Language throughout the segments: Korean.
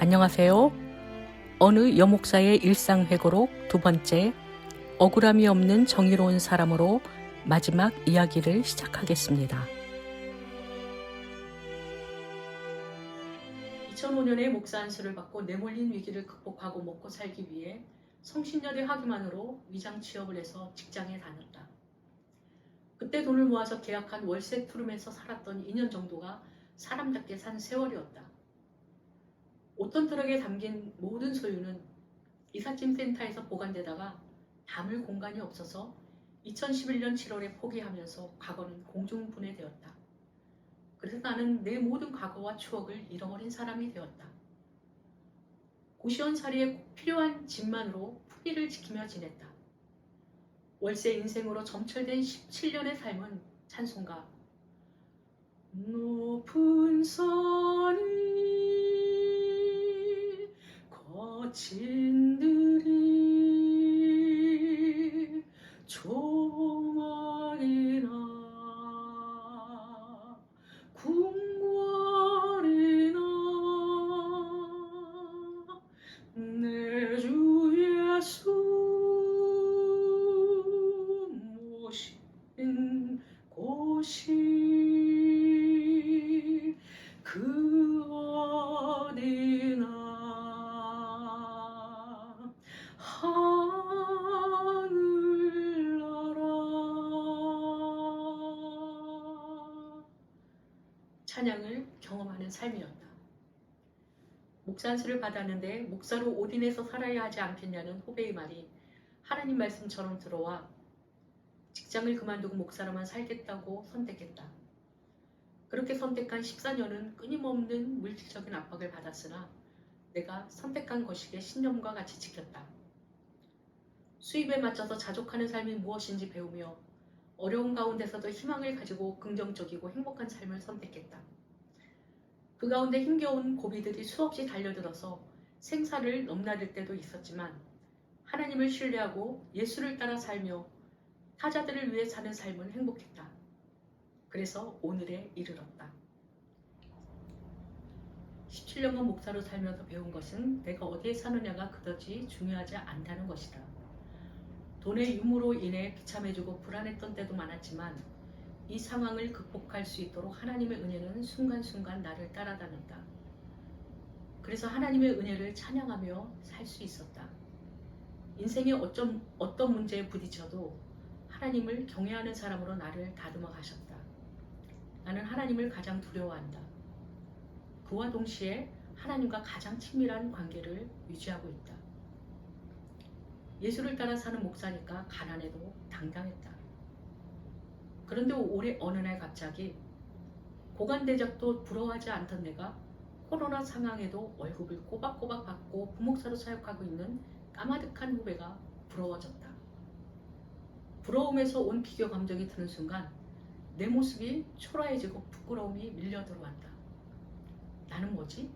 안녕하세요. 어느 여목사의 일상회고록 두 번째, 억울함이 없는 정의로운 사람으로 마지막 이야기를 시작하겠습니다. 2005년에 목사 안수를 받고 내몰린 위기를 극복하고 먹고 살기 위해 성신여대 학위만으로 위장 취업을 해서 직장에 다녔다. 그때 돈을 모아서 계약한 월세 투룸에서 살았던 2년 정도가 사람답게 산 세월이었다. 어떤 트럭에 담긴 모든 소유는 이삿짐 센터에서 보관되다가 담을 공간이 없어서 2011년 7월에 포기하면서 과거는 공중분해되었다. 그래서 나는 내 모든 과거와 추억을 잃어버린 사람이 되었다. 고시원살이에 꼭 필요한 집만으로 품위를 지키며 지냈다. 월세 인생으로 점철된 17년의 삶은 찬송가 높은 산이 거친 들이 조망이나 궁궐이나 내 주 예수 모신 곳이 그 어디나 하늘나라. 찬양을 경험하는 삶이었다. 목사 안수를 받았는데 목사로 오딘에서 살아야 하지 않겠냐는 후배의 말이 하나님 말씀처럼 들어와 직장을 그만두고 목사로만 살겠다고 선택했다. 그렇게 선택한 14년은 끊임없는 물질적인 압박을 받았으나 내가 선택한 것이기에 신념과 같이 지켰다. 수입에 맞춰서 자족하는 삶이 무엇인지 배우며 어려운 가운데서도 희망을 가지고 긍정적이고 행복한 삶을 선택했다. 그 가운데 힘겨운 고비들이 수없이 달려들어서 생사를 넘나들 때도 있었지만 하나님을 신뢰하고 예수를 따라 살며 타자들을 위해 사는 삶은 행복했다. 그래서 오늘에 이르렀다. 17년간 목사로 살면서 배운 것은 내가 어디에 사느냐가 그다지 중요하지 않다는 것이다. 돈의 유무로 인해 비참해지고 불안했던 때도 많았지만 이 상황을 극복할 수 있도록 하나님의 은혜는 순간순간 나를 따라다녔다. 그래서 하나님의 은혜를 찬양하며 살 수 있었다. 인생의 어떤 문제에 부딪혀도 하나님을 경외하는 사람으로 나를 다듬어 가셨다. 나는 하나님을 가장 두려워한다. 그와 동시에 하나님과 가장 친밀한 관계를 유지하고 있다. 예수를 따라 사는 목사니까 가난해도 당당했다. 그런데 올해 어느 날 갑자기 고관대작도 부러워하지 않던 내가 코로나 상황에도 월급을 꼬박꼬박 받고 부목사로 사역하고 있는 까마득한 후배가 부러워졌다. 부러움에서 온 비교 감정이 드는 순간 내 모습이 초라해지고 부끄러움이 밀려 들어왔다. 나는 뭐지?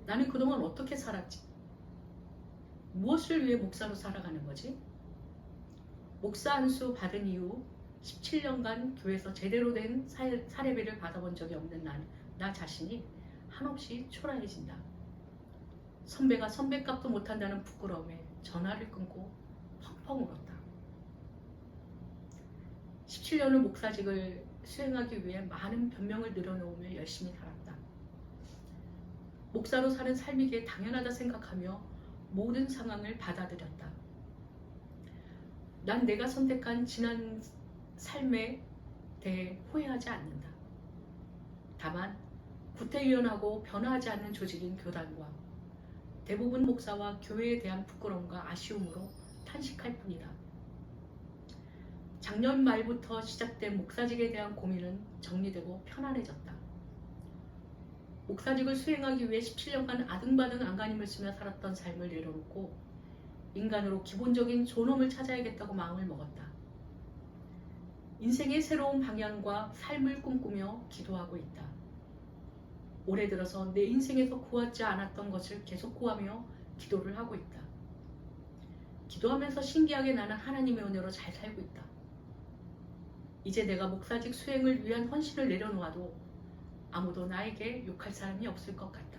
나는 그동안 어떻게 살았지? 무엇을 위해 목사로 살아가는 거지? 목사 안수 받은 이후 17년간 교회에서 제대로 된 사례비를 받아본 적이 없는 나 자신이 한없이 초라해진다. 선배가 선배값도 못한다는 부끄러움에 전화를 끊고 펑펑 울었다. 17년을 목사직을 수행하기 위해 많은 변명을 늘어놓으며 열심히 살았다. 목사로 사는 삶이기에 당연하다 생각하며 모든 상황을 받아들였다. 난 내가 선택한 지난 삶에 대해 후회하지 않는다. 다만 구태의연하고 변화하지 않는 조직인 교단과 대부분 목사와 교회에 대한 부끄러움과 아쉬움으로 탄식할 뿐이다. 작년 말부터 시작된 목사직에 대한 고민은 정리되고 편안해졌다. 목사직을 수행하기 위해 17년간 아등바등 안간힘을 쓰며 살았던 삶을 내려놓고 인간으로 기본적인 존엄을 찾아야겠다고 마음을 먹었다. 인생의 새로운 방향과 삶을 꿈꾸며 기도하고 있다. 올해 들어서 내 인생에서 구하지 않았던 것을 계속 구하며 기도를 하고 있다. 기도하면서 신기하게 나는 하나님의 은혜로 잘 살고 있다. 이제 내가 목사직 수행을 위한 헌신을 내려놓아도 아무도 나에게 욕할 사람이 없을 것 같다.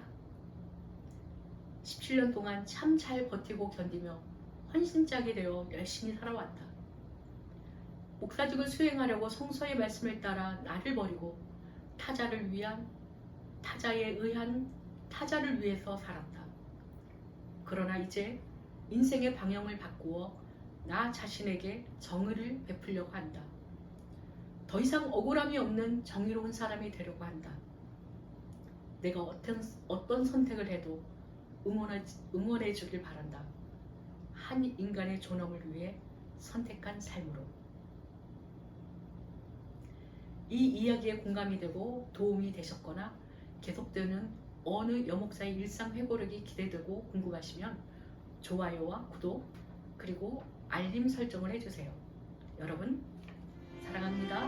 17년 동안 참 잘 버티고 견디며 헌신짝이 되어 열심히 살아왔다. 목사직을 수행하려고 성서의 말씀을 따라 나를 버리고 타자를 위한, 타자에 의한, 타자를 위해서 살았다. 그러나 이제 인생의 방향을 바꾸어 나 자신에게 정의를 베풀려고 한다. 더 이상 억울함이 없는 정의로운 사람이 되려고 한다. 내가 어떤 선택을 해도 응원해 주길 바란다. 한 인간의 존엄을 위해 선택한 삶으로. 이 이야기에 공감이 되고 도움이 되셨거나 계속되는 어느 여목사의 일상 회고록이 기대되고 궁금하시면 좋아요와 구독 그리고 알림 설정을 해주세요. 여러분 사랑합니다.